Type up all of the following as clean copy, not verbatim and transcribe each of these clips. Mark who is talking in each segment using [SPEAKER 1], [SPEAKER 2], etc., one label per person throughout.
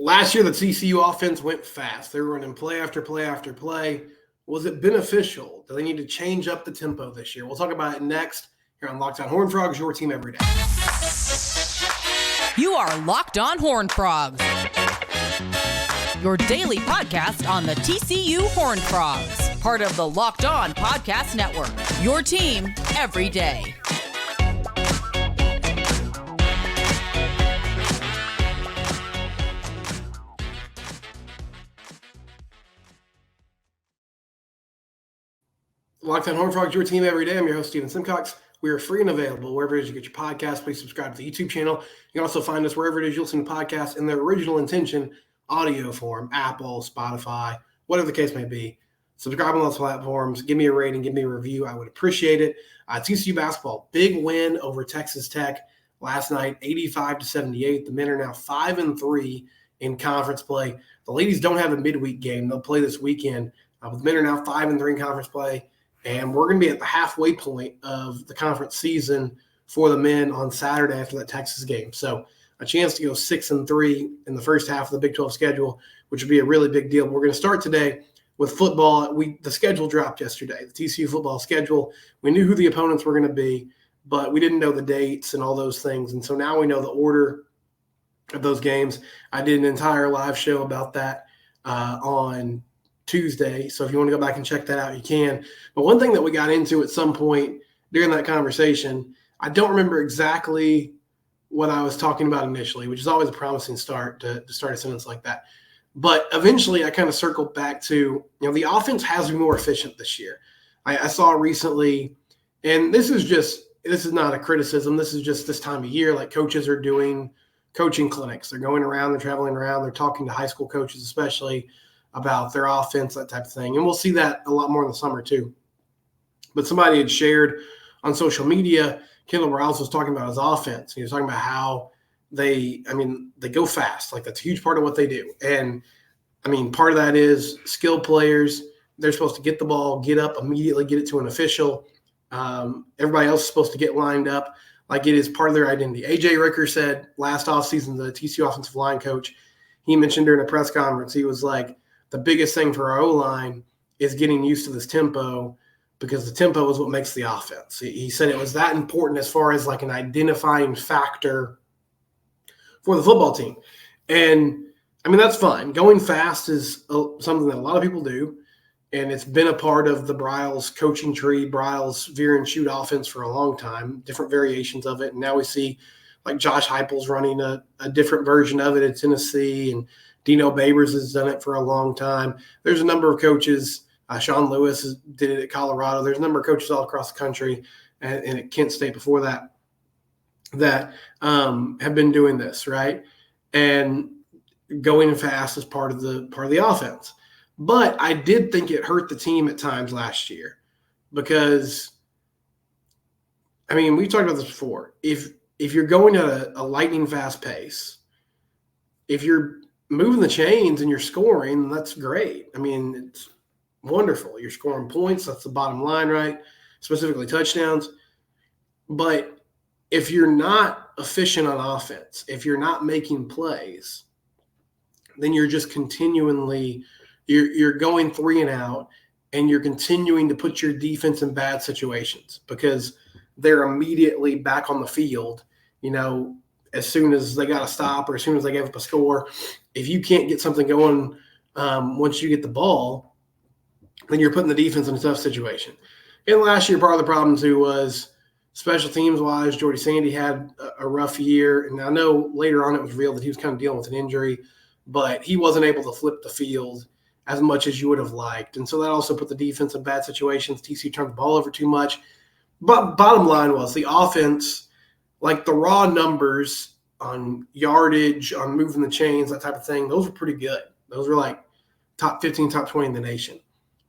[SPEAKER 1] Last year, the TCU offense went fast. They were running play after play after play. Was it beneficial? Do they need to change up the tempo this year? We'll talk about it next here on Locked On Horned Frogs, your team every day.
[SPEAKER 2] You are Locked On Horned Frogs, your daily podcast on the TCU Horned Frogs, part of the Locked On Podcast Network, your team every day.
[SPEAKER 1] Locked On Horned Frogs, your team every day. I'm your host, Steven Simcox. We are free and available wherever it is you get your podcast. Please subscribe to the YouTube channel. You can also find us wherever it is you listen to podcasts in their original intention, audio form, Apple, Spotify, whatever the case may be. Subscribe on those platforms. Give me a rating. Give me a review. I would appreciate it. TCU basketball, big win over Texas Tech last night, 85-78. The men are now 5-3 in conference play. The ladies don't have a midweek game. They'll play this weekend. But the men are now 5-3 in conference play. And we're going to be at the halfway point of the conference season for the men on Saturday after that Texas game. So a chance to go 6-3 in the first half of the Big 12 schedule, which would be a really big deal. We're going to start today with football. The schedule dropped yesterday, the TCU football schedule. We knew who the opponents were going to be, but we didn't know the dates and all those things. And so now we know the order of those games. I did an entire live show about that on Tuesday. So if you want to go back and check that out, you can. But one thing that we got into at some point during that conversation, I don't remember exactly what I was talking about initially, which is always a promising start to start a sentence like that. But eventually I kind of circled back to, the offense has been more efficient this year. I saw recently, and this is not a criticism. This is just this time of year, like coaches are doing coaching clinics. They're going around, they're traveling around, they're talking to high school coaches, especially about their offense, that type of thing. And we'll see that a lot more in the summer too. But somebody had shared on social media, Kendall Rouse was talking about his offense. He was talking about how they go fast. Like that's a huge part of what they do. And part of that is skilled players. They're supposed to get the ball, get up immediately, get it to an official. Everybody else is supposed to get lined up like it is part of their identity. A.J. Ricker said last offseason, the TCU offensive line coach, he mentioned during a press conference, he was like, the biggest thing for our O-line is getting used to this tempo because the tempo is what makes the offense. He said it was that important as far as like an identifying factor for the football team. And, that's fine. Going fast is something that a lot of people do, and it's been a part of the Briles coaching tree, Briles veer and shoot offense for a long time, different variations of it. And now we see like Josh Heupel's running a different version of it at Tennessee, and Dino Babers has done it for a long time. There's a number of coaches. Sean Lewis did it at Colorado. There's a number of coaches all across the country and at Kent State before that have been doing this, right? And going fast is part of the offense. But I did think it hurt the team at times last year because, we've talked about this before. If you're going at a lightning fast pace, if you're moving the chains and you're scoring, that's great. It's wonderful. You're scoring points. That's the bottom line, right? Specifically touchdowns. But if you're not efficient on offense, if you're not making plays, then you're just continually you're going 3 and out, and you're continuing to put your defense in bad situations because they're immediately back on the field, as soon as they got to stop or as soon as they give up a score. If you can't get something going once you get the ball, then you're putting the defense in a tough situation. And last year, part of the problem too was special teams-wise, Jordy Sandy had a rough year. And I know later on it was revealed that he was kind of dealing with an injury, but he wasn't able to flip the field as much as you would have liked. And so that also put the defense in bad situations. TCU turned the ball over too much. But bottom line was the offense, like the raw numbers on yardage, on moving the chains, that type of thing, those were pretty good. Those were like top 15, top 20 in the nation.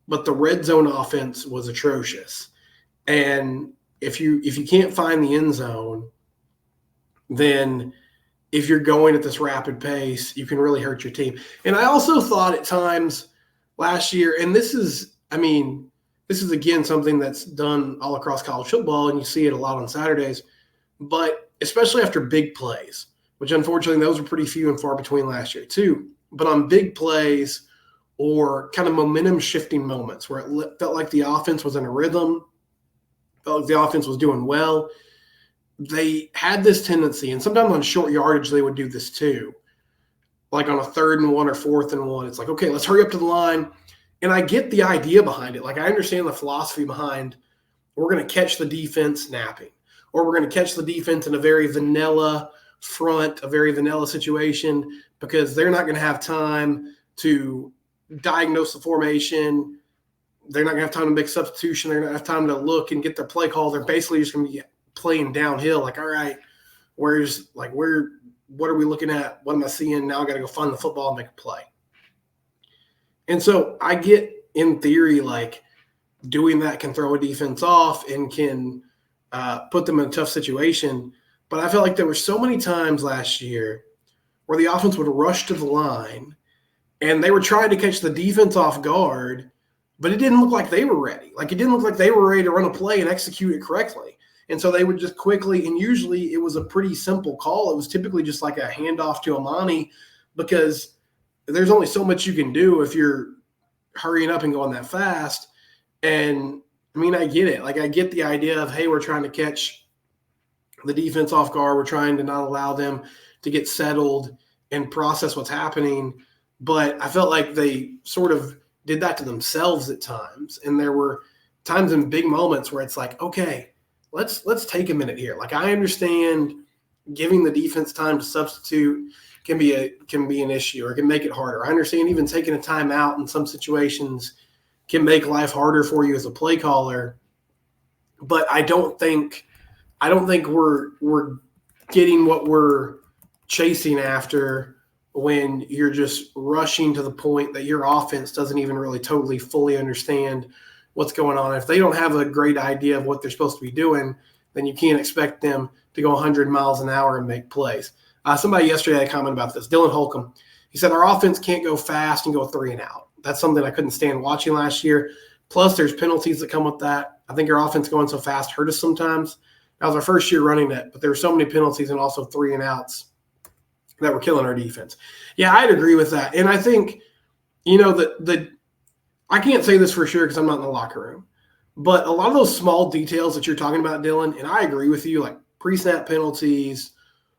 [SPEAKER 1] But the red zone offense was atrocious. And if you can't find the end zone, then if you're going at this rapid pace, you can really hurt your team. And I also thought at times last year, and this is again something that's done all across college football, and you see it a lot on Saturdays, but especially after big plays, which unfortunately those were pretty few and far between last year too. But on big plays or kind of momentum shifting moments where it felt like the offense was in a rhythm, felt like the offense was doing well, they had this tendency, and sometimes on short yardage they would do this too, like on a 3rd and 1 or 4th and 1. It's like, okay, let's hurry up to the line. And I get the idea behind it. Like, I understand the philosophy behind we're going to catch the defense napping, or we're going to catch the defense in a very vanilla front, a very vanilla situation, because they're not going to have time to diagnose the formation. They're not going to have time to make substitution. They're not going to have time to look and get their play call. They're basically just going to be playing downhill. Like, all right, what are we looking at? What am I seeing? Now I got to go find the football and make a play. And so I get, in theory, like, doing that can throw a defense off and can put them in a tough situation. But I felt like there were so many times last year where the offense would rush to the line and they were trying to catch the defense off guard, but it didn't look like they were ready. Like, it didn't look like they were ready to run a play and execute it correctly. And so they would just quickly, and usually it was a pretty simple call. It was typically just like a handoff to Amani, because there's only so much you can do if you're hurrying up and going that fast. And I mean, I get it. Like, I get the idea of, hey, we're trying to catch the defense off guard. We're trying to not allow them to get settled and process what's happening. But I felt like they sort of did that to themselves at times. And there were times in big moments where it's like, okay, let's take a minute here. Like, I understand giving the defense time to substitute can be an issue, or can make it harder. I understand even taking a timeout in some situations can make life harder for you as a play caller. But I don't think we're getting what we're chasing after when you're just rushing to the point that your offense doesn't even really totally fully understand what's going on. If they don't have a great idea of what they're supposed to be doing, then you can't expect them to go 100 miles an hour and make plays. Somebody yesterday had a comment about this. Dylan Holcomb, he said, our offense can't go fast and go 3 and out. That's something I couldn't stand watching last year. Plus, there's penalties that come with that. I think our offense going so fast hurt us sometimes. That was our first year running it, but there were so many penalties and also 3 and outs that were killing our defense. Yeah, I'd agree with that. And I think, I can't say this for sure because I'm not in the locker room, but a lot of those small details that you're talking about, Dylan, and I agree with you, like pre-snap penalties,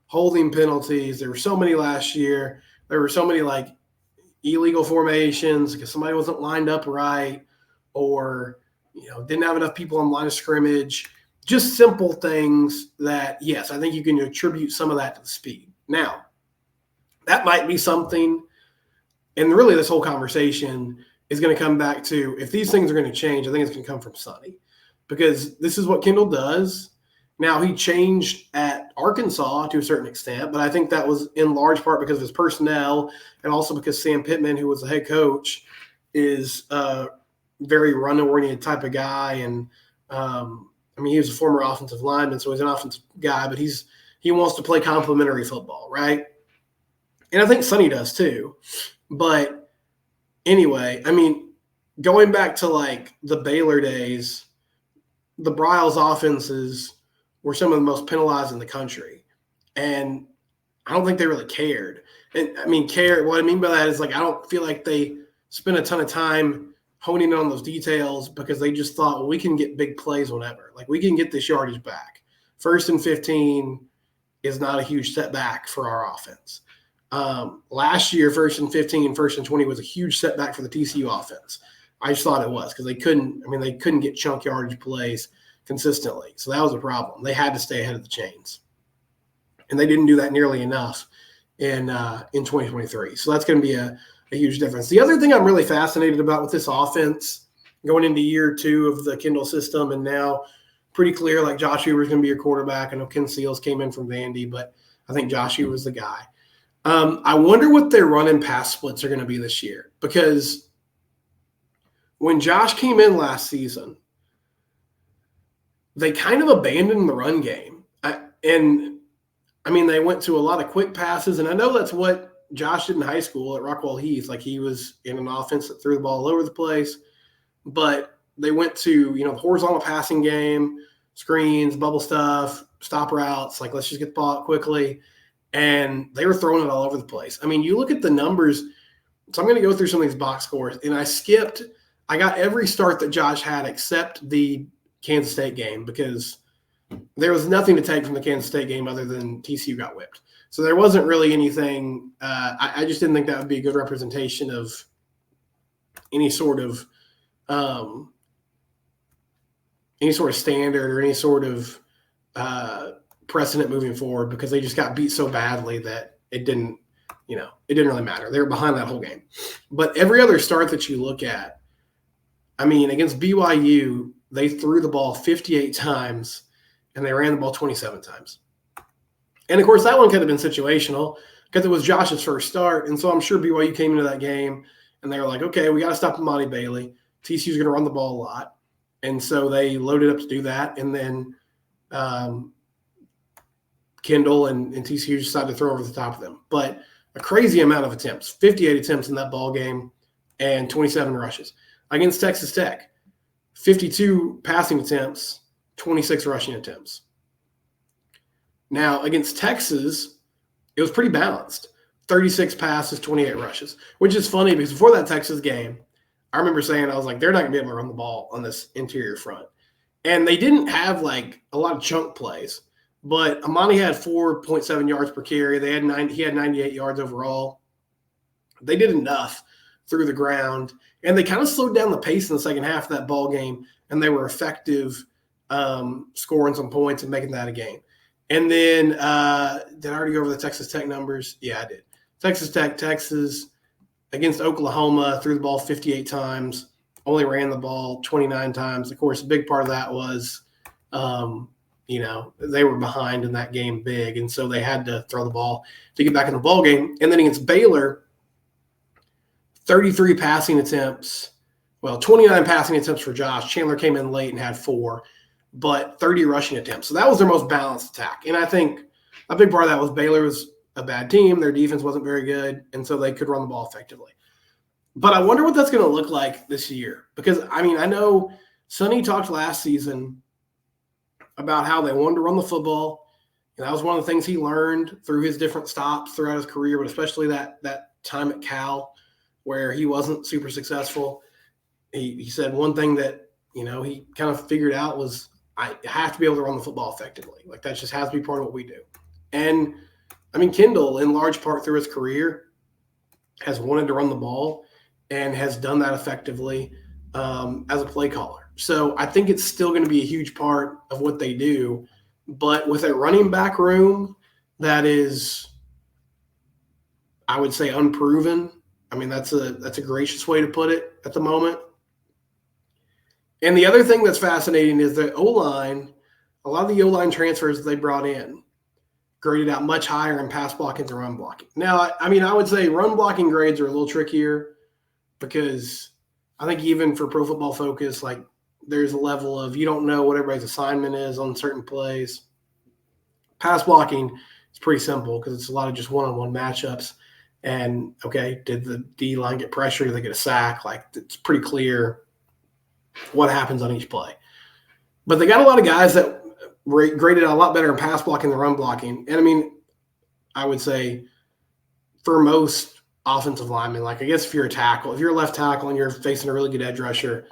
[SPEAKER 1] holding penalties. There were so many last year. There were so many like illegal formations because somebody wasn't lined up right, or didn't have enough people on the line of scrimmage. Just simple things that, yes, I think you can attribute some of that to the speed. Now, that might be something, and really this whole conversation is going to come back to, if these things are going to change, I think it's going to come from Sonny, because this is what Kendall does. Now, he changed at Arkansas to a certain extent, but I think that was in large part because of his personnel, and also because Sam Pittman, who was the head coach, is a very run-oriented type of guy. And, he was a former offensive lineman, so he's an offensive guy, but he wants to play complementary football, right? And I think Sonny does too. But anyway, going back to like the Baylor days, the Briles offenses were some of the most penalized in the country. And I don't think they really cared. And what I mean by that is, like, I don't feel like they spent a ton of time honing in on those details, because they just thought, well, we can get big plays whenever. Like, we can get this yardage back. 1st and 15 is not a huge setback for our offense. Last year, 1st and 15, 1st and 20 was a huge setback for the TCU offense. I just thought it was, because they couldn't get chunk yardage plays consistently. So that was a problem. They had to stay ahead of the chains. And they didn't do that nearly enough in 2023. So that's going to be a huge difference. The other thing I'm really fascinated about with this offense going into year 2 of the Kendall system, and now pretty clear, like, Josh Hoover's going to be your quarterback. I know Ken Seals came in from Vandy, but I think Josh Hoover was the guy. I wonder what their run and pass splits are going to be this year, because when Josh came in last season, they kind of abandoned the run game. They went to a lot of quick passes, and I know that's what Josh did in high school at Rockwall Heath. Like, he was in an offense that threw the ball all over the place, but they went to, the horizontal passing game, screens, bubble stuff, stop routes. Like, let's just get the ball out quickly. and they were throwing it all over the place. I mean, you look at the numbers. So I'm going to go through some of these box scores, and I got every start that Josh had except the Kansas State game because there was nothing to take from the Kansas State game other than TCU got whipped. So there wasn't really anything. I just didn't think that would be a good representation of any sort of standard or any sort of precedent moving forward because they just got beat so badly that it didn't really matter. They were behind that whole game. But every other start that you look at, I mean, against BYU, they threw the ball 58 times and they ran the ball 27 times. And, of course, that one could have been situational because it was Josh's first start. And so I'm sure BYU came into that game and they were like, okay, we got to stop Amani Bailey. TCU's going to run the ball a lot. And so they loaded up to do that. And then Kendall and TCU decided to throw over the top of them. But a crazy amount of attempts, 58 attempts in that ball game and 27 rushes. Against Texas Tech, 52 passing attempts, 26 rushing attempts. Now, against Texas, it was pretty balanced. 36 passes, 28 rushes, which is funny because before that Texas game, I remember saying, I was like, they're not going to be able to run the ball on this interior front. And they didn't have like a lot of chunk plays, but Amani had 4.7 yards per carry. He had 98 yards overall. They did enough through the ground, and they kind of slowed down the pace in the second half of that ball game, and they were effective scoring some points and making that a game. And then did I already go over the Texas Tech numbers? Yeah, I did. Texas against Oklahoma, threw the ball 58 times, only ran the ball 29 times. Of course, a big part of that was, they were behind in that game big, and so they had to throw the ball to get back in the ball game. And then against Baylor, 33 passing attempts. Well, 29 passing attempts for Josh. Chandler came in late and had 4, but 30 rushing attempts. So that was their most balanced attack. And I think a big part of that was Baylor was a bad team. Their defense wasn't very good, and so they could run the ball effectively. But I wonder what that's going to look like this year because, I mean, I know Sonny talked last season about how they wanted to run the football. And that was one of the things he learned through his different stops throughout his career, but especially that time at Cal where he wasn't super successful. He said one thing that, he kind of figured out was I have to be able to run the football effectively. Like that just has to be part of what we do. And I mean, Kendall, in large part through his career, has wanted to run the ball and has done that effectively as a play caller. So I think it's still going to be a huge part of what they do. But with a running back room that is, I would say, unproven. I mean, that's a gracious way to put it at the moment. And the other thing that's fascinating is the O-line, a lot of the O-line transfers they brought in graded out much higher in pass blocking than run blocking. Now, I mean, I would say run blocking grades are a little trickier because I think even for Pro Football Focus, like there's a level of you don't know what everybody's assignment is on certain plays. Pass blocking is pretty simple because it's a lot of just one-on-one matchups. And, okay, did the D-line get pressure? Did they get a sack? Like, it's pretty clear what happens on each play. But they got a lot of guys that graded out a lot better in pass blocking than run blocking. And, I mean, I would say for most offensive linemen, like I guess if you're a left tackle and you're facing a really good edge rusher,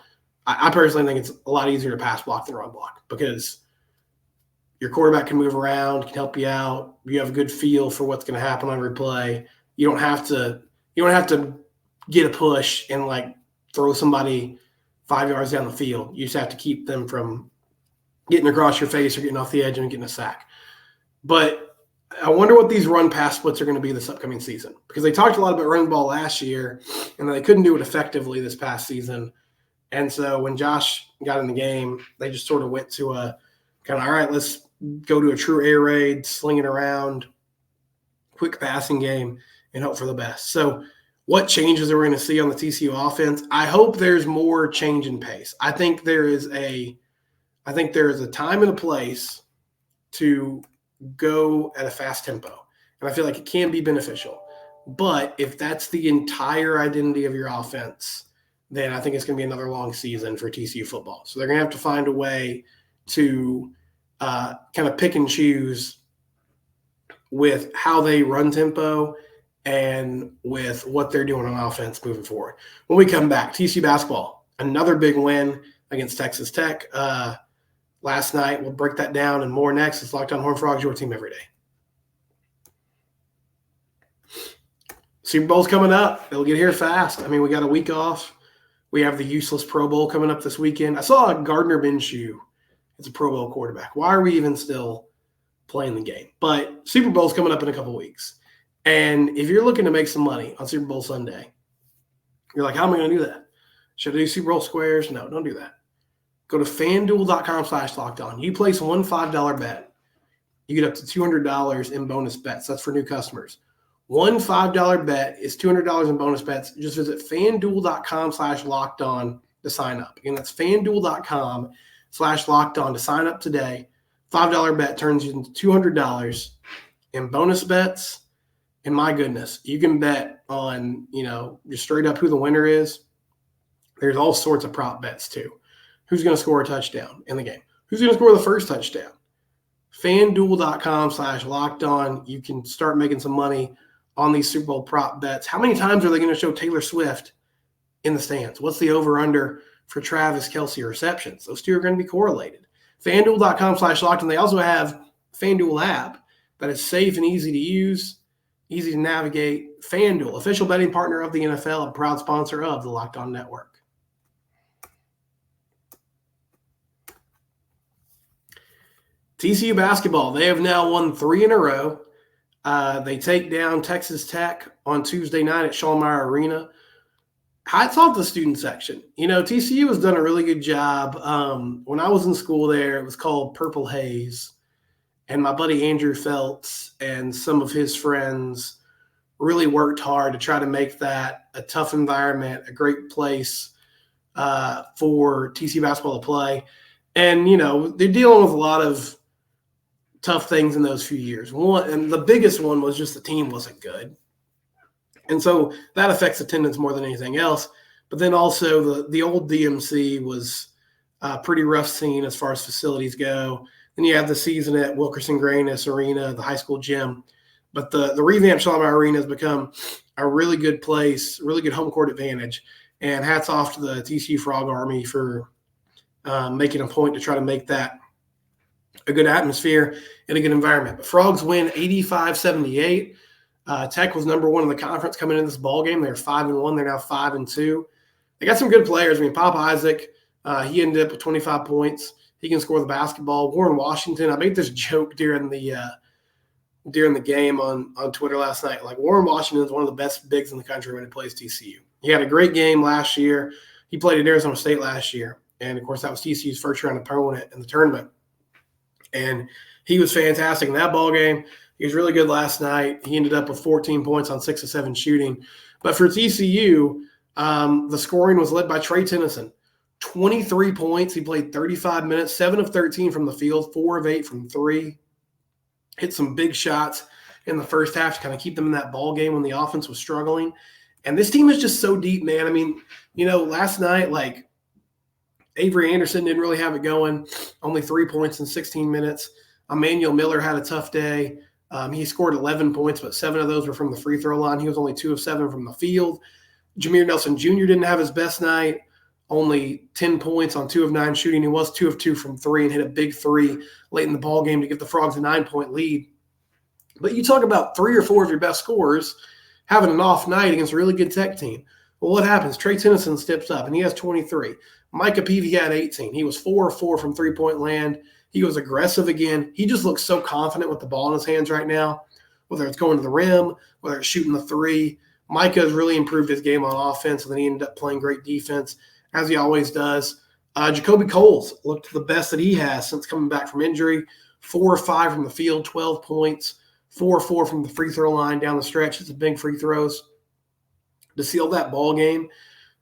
[SPEAKER 1] I personally think it's a lot easier to pass block than run block because your quarterback can move around, can help you out. You have a good feel for what's going to happen on every play. You don't have to get a push and like throw somebody 5 yards down the field. You just have to keep them from getting across your face or getting off the edge and getting a sack. But I wonder what these run pass splits are going to be this upcoming season because they talked a lot about running the ball last year and they couldn't do it effectively this past season. And so when Josh got in the game, they just sort of went to a kind of, all right, let's go to a true air raid, sling it around, quick passing game, and hope for the best. So what changes are we going to see on the TCU offense? I hope there's more change in pace. I think there is a time and a place to go at a fast tempo. And I feel like it can be beneficial. But if that's the entire identity of your offense, then I think it's going to be another long season for TCU football. So they're going to have to find a way to kind of pick and choose with how they run tempo and with what they're doing on offense moving forward. When we come back, TCU basketball, another big win against Texas Tech last night. We'll break that down and more next. It's Locked On Horned Frogs, your team every day. Super Bowl's coming up. It'll get here fast. I mean, we got a week off. We have the useless Pro Bowl coming up this weekend. I saw Gardner Minshew. It's a Pro Bowl quarterback. Why are we even still playing the game? But Super Bowl's coming up in a couple weeks. And if you're looking to make some money on Super Bowl Sunday, you're like, how am I going to do that? Should I do Super Bowl squares? No, don't do that. Go to FanDuel.com/lockedon. You place one $5 bet. You get up to $200 in bonus bets. That's for new customers. One $5 bet is $200 in bonus bets. Just visit FanDuel.com/lockedon to sign up. Again, that's FanDuel.com/lockedon to sign up today. $5 bet turns into $200 in bonus bets. And my goodness, you can bet on, just straight up who the winner is. There's all sorts of prop bets too. Who's going to score a touchdown in the game? Who's going to score the first touchdown? FanDuel.com/lockedon. You can start making some money on these Super Bowl prop bets. How many times are they going to show Taylor Swift in the stands? What's the over-under for Travis Kelce receptions? Those two are going to be correlated. FanDuel.com/lockedon. They also have FanDuel app that is safe and easy to use, easy to navigate. FanDuel, official betting partner of the NFL, a proud sponsor of the Locked On Network. TCU basketball, they have now won 3 in a row. They take down Texas Tech on Tuesday night at Shaw-Meyer Arena. Hats off the student section. TCU has done a really good job. When I was in school there, it was called Purple Haze. And my buddy Andrew Phelps and some of his friends really worked hard to try to make that a tough environment, a great place for TCU basketball to play. And, they're dealing with a lot of tough things in those few years. And the biggest one was just the team wasn't good. And so that affects attendance more than anything else. But then also the old DMC was a pretty rough scene as far as facilities go. Then you have the season at Wilkerson Grannis Arena, the high school gym. But the revamped Shaw-Meyer Arena has become a really good place, really good home court advantage. And hats off to the TCU Frog Army for making a point to try to make that a good atmosphere and a good environment. But Frogs win 85-78. Tech was number 1 in the conference coming into this ball game. They're 5-1. They're now 5-2. They got some good players. Pop Isaac, he ended up with 25 points. He can score the basketball. Warren Washington, I made this joke during the game on Twitter last night. Like, Warren Washington is one of the best bigs in the country when he plays TCU. He had a great game last year. He played at Arizona State last year. And, of course, that was TCU's first round opponent in the tournament. And he was fantastic in that ball game. He was really good last night. He ended up with 14 points on 6 of 7 shooting. But for TCU, the scoring was led by Trey Tennyson. 23 points. He played 35 minutes, 7 of 13 from the field, 4 of 8 from 3. Hit some big shots in the first half to kind of keep them in that ball game when the offense was struggling. And this team is just so deep, man. Last night, Avery Anderson didn't really have it going. Only 3 points in 16 minutes. Emmanuel Miller had a tough day. He scored 11 points, but 7 of those were from the free throw line. He was only 2 of 7 from the field. Jameer Nelson Jr. didn't have his best night. Only 10 points on 2 of 9 shooting. He was 2 of 2 from 3 and hit a big 3 late in the ball game to give the Frogs a 9-point lead. But you talk about 3 or 4 of your best scorers having an off night against a really good Tech team. Well, what happens? Trey Tennyson steps up, and he has 23. Micah Peavy had 18. He was 4 of 4 from three-point land. He was aggressive again. He just looks so confident with the ball in his hands right now, whether it's going to the rim, whether it's shooting the 3. Micah has really improved his game on offense, and then he ended up playing great defense, as he always does. Jacoby Coles looked the best that he has since coming back from injury. 4 of 5 from the field, 12 points, 4 of 4 from the free throw line down the stretch. It's a big free throws to seal that ball game.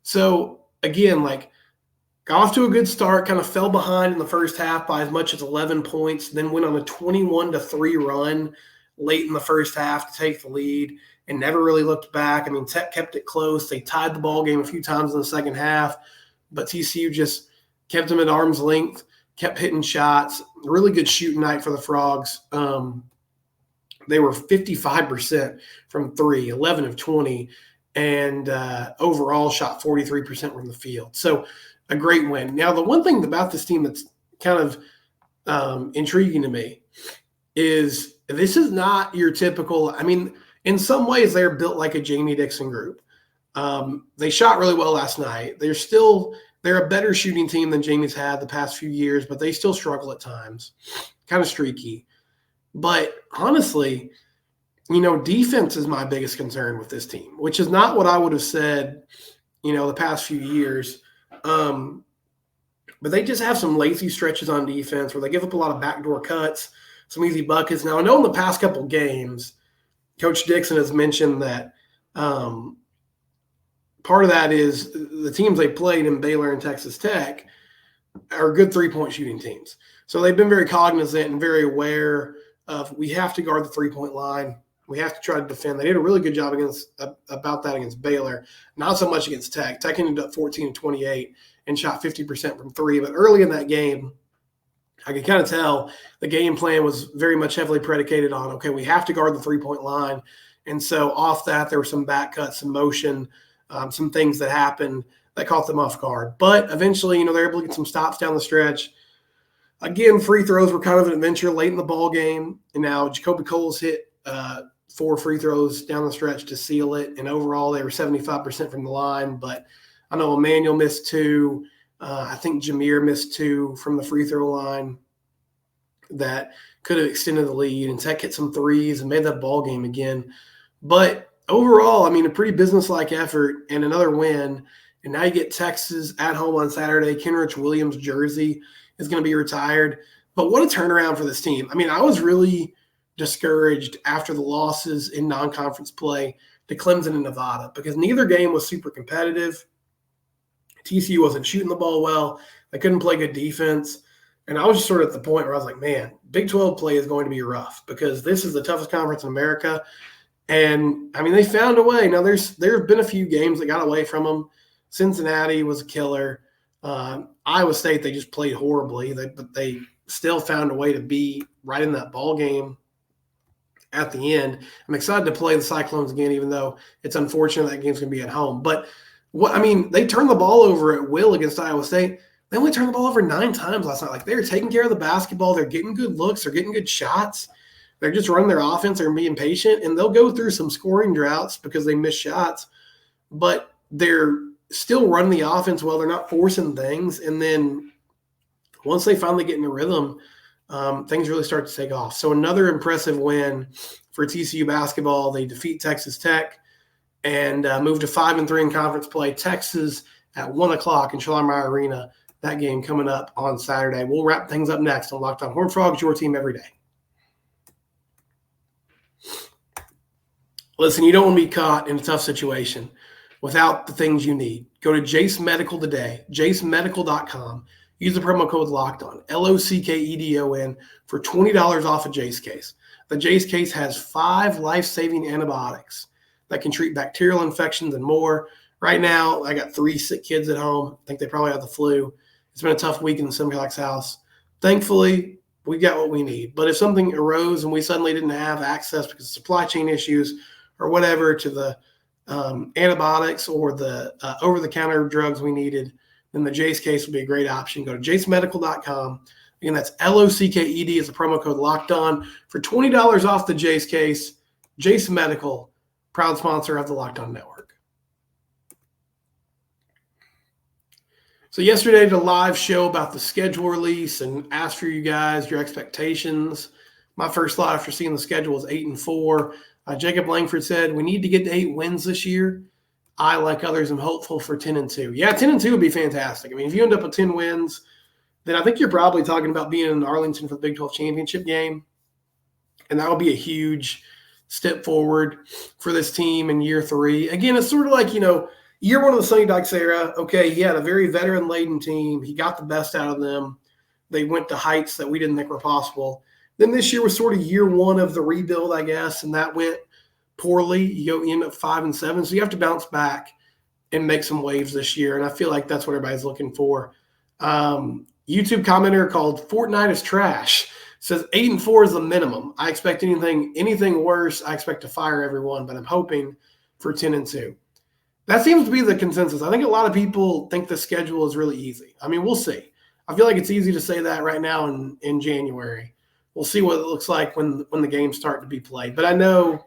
[SPEAKER 1] So, again, got off to a good start, kind of fell behind in the first half by as much as 11 points, then went on a 21-3 run late in the first half to take the lead and never really looked back. Tech kept it close. They tied the ball game a few times in the second half, but TCU just kept them at arm's length, kept hitting shots. Really good shooting night for the Frogs. They were 55% from 3, 11 of 20, and overall shot 43% from the field. So a great win. Now, the one thing about this team that's kind of intriguing to me is this is not your typical, I mean, in some ways they're built like a Jamie Dixon group. They shot really well last night. They're a better shooting team than Jamie's had the past few years, but they still struggle at times, kind of streaky. But honestly, defense is my biggest concern with this team, which is not what I would have said, the past few years. But they just have some lazy stretches on defense where they give up a lot of backdoor cuts, some easy buckets. Now, I know in the past couple games, Coach Dixon has mentioned that part of that is the teams they played in Baylor and Texas Tech are good three-point shooting teams. So they've been very cognizant and very aware of we have to guard the three-point line. We have to try to defend. They did a really good job about that against Baylor, not so much against Tech. Tech ended up 14-28 and shot 50% from 3. But early in that game, I could kind of tell the game plan was very much heavily predicated on, okay, we have to guard the three-point line. And so off that, there were some back cuts, some motion, some things that happened that caught them off guard. But eventually, they're able to get some stops down the stretch. Again, free throws were kind of an adventure late in the ball game. And now Jacoby Coles hit 4 free throws down the stretch to seal it. And overall, they were 75% from the line. But I know Emmanuel missed 2. I think Jameer missed 2 from the free throw line that could have extended the lead. And Tech hit some threes and made that ball game again. But overall, a pretty businesslike effort and another win. And now you get Texas at home on Saturday. Kenrich Williams' jersey is going to be retired. But what a turnaround for this team. I was really discouraged after the losses in non-conference play to Clemson and Nevada because neither game was super competitive. TCU wasn't shooting the ball well. They couldn't play good defense. And I was just sort of at the point where I was like, man, Big 12 play is going to be rough because this is the toughest conference in America. And, they found a way. Now, there have been a few games that got away from them. Cincinnati was a killer. Iowa State, they just played horribly. But they still found a way to be right in that ball game at the end. I'm excited to play the Cyclones again, even though it's unfortunate that game's going to be at home. But, they turned the ball over at will against Iowa State. They only turned the ball over 9 times last night. Like, they're taking care of the basketball. They're getting good looks. They're getting good shots. They're just running their offense. They're being patient, and they'll go through some scoring droughts because they miss shots, but they're still running the offense well. They're not forcing things, and then once they finally get in the rhythm, things really start to take off. So another impressive win for TCU basketball. They defeat Texas Tech and move to 5-3 in conference play. Texas at 1 o'clock in Schleiermeyer Arena. That game coming up on Saturday. We'll wrap things up next on Locked On Horned Frogs, your team every day. Listen, you don't want to be caught in a tough situation without the things you need. Go to Jace Medical today, jacemedical.com. Use the promo code LOCKEDON, LOCKEDON, for $20 off a Jace case. The Jace case has 5 life-saving antibiotics that can treat bacterial infections and more. Right now, I got 3 sick kids at home. I think they probably have the flu. It's been a tough week in the Simcox house. Thankfully, we got what we need. But if something arose and we suddenly didn't have access because of supply chain issues or whatever to the antibiotics or the over-the-counter drugs we needed, then the Jace case would be a great option. Go to jacemedical.com. Again, that's LOCKED is the promo code locked on for $20 off the Jace case. Jace Medical, proud sponsor of the Locked On Network. So yesterday, did a live show about the schedule release and asked for you guys your expectations. My first thought after seeing the schedule was 8-4. Jacob Langford said, we need to get to 8 wins this year. I, like others, am hopeful for 10-2. Yeah, 10-2 would be fantastic. If you end up with 10 wins, then I think you're probably talking about being in Arlington for the Big 12 championship game. And that would be a huge step forward for this team in year 3. Again, it's sort of like, year 1 of the Sonny Dykes era. Okay, he had a very veteran-laden team. He got the best out of them. They went to heights that we didn't think were possible. Then this year was sort of year 1 of the rebuild, I guess, and that went poorly. You end up 5-7, so you have to bounce back and make some waves this year, and I feel like that's what everybody's looking for. YouTube commenter called Fortnite is trash. Says 8-4 is the minimum. I expect anything worse. I expect to fire everyone, but I'm hoping for 10-2. That seems to be the consensus. I think a lot of people think the schedule is really easy. I mean, we'll see. I feel like it's easy to say that right now in January. We'll see what it looks like when the games start to be played. But I know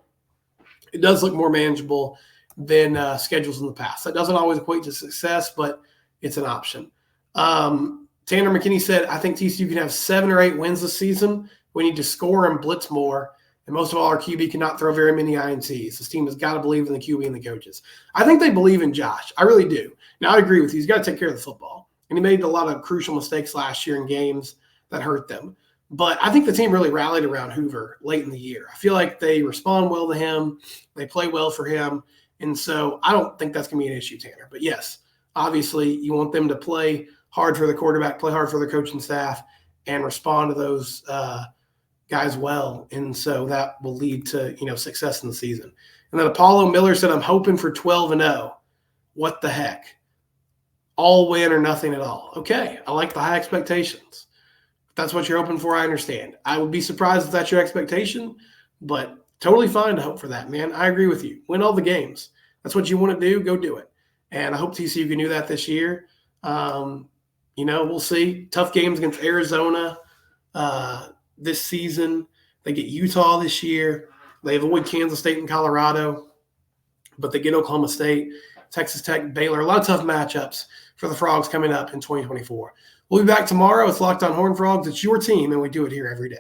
[SPEAKER 1] it does look more manageable than schedules in the past. That doesn't always equate to success, but it's an option. Tanner McKinney said, I think TCU can have 7 or 8 wins this season. We need to score and blitz more. And most of all, our QB cannot throw very many INTs. This team has got to believe in the QB and the coaches. I think they believe in Josh. I really do. Now, I agree with you. He's got to take care of the football. And he made a lot of crucial mistakes last year in games that hurt them. But I think the team really rallied around Hoover late in the year. I feel like they respond well to him. They play well for him. And so I don't think that's going to be an issue, Tanner. But yes, obviously you want them to play hard for the quarterback, play hard for the coaching staff, and respond to those guys well. And so that will lead to, success in the season. And then Apollo Miller said, I'm hoping for 12-0. What the heck? All win or nothing at all. Okay, I like the high expectations. If that's what you're hoping for, I understand. I would be surprised if that's your expectation, but totally fine to hope for that, man. I agree with you. Win all the games. That's what you want to do. Go do it. And I hope TCU can do that this year. We'll see. Tough games against Arizona this season. They get Utah this year. They avoid Kansas State and Colorado, but they get Oklahoma State, Texas Tech, Baylor. A lot of tough matchups for the Frogs coming up in 2024. We'll be back tomorrow. It's Locked On Horned Frogs. It's your team, and we do it here every day.